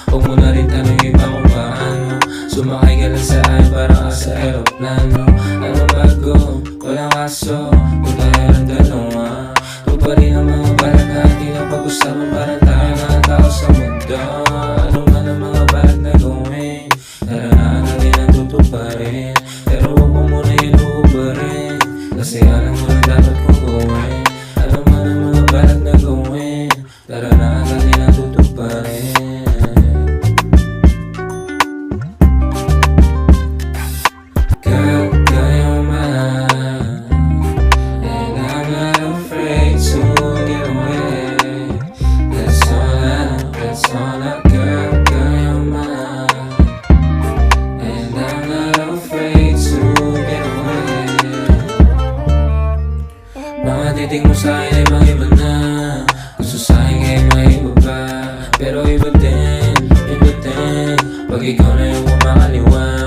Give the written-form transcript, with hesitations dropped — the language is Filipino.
Huwag mo na rin tanongin pa kung paano. Sumakay ka lang sa akin para ka sa aeroplano. Ano bago? Walang kaso. Kung tayo lang dalawa, kung pa rin ang mga balag natin ang pag-usapan. Parang tayo na ang tao sa mundo. Ano man ang mga balag na gawin, taranaan natin ang tutuparin. Pero huwag mo muna inuubarin, kasi alam mo na dapat kong gawin. Ano man ang mga balag na gawin, taranaan natin ang tutuparin. Mga titig mo sa'kin ay mga iba na. Gusto sa'kin ay mga iba pa. Pero iba din pag ikaw na yung kumakaliwan.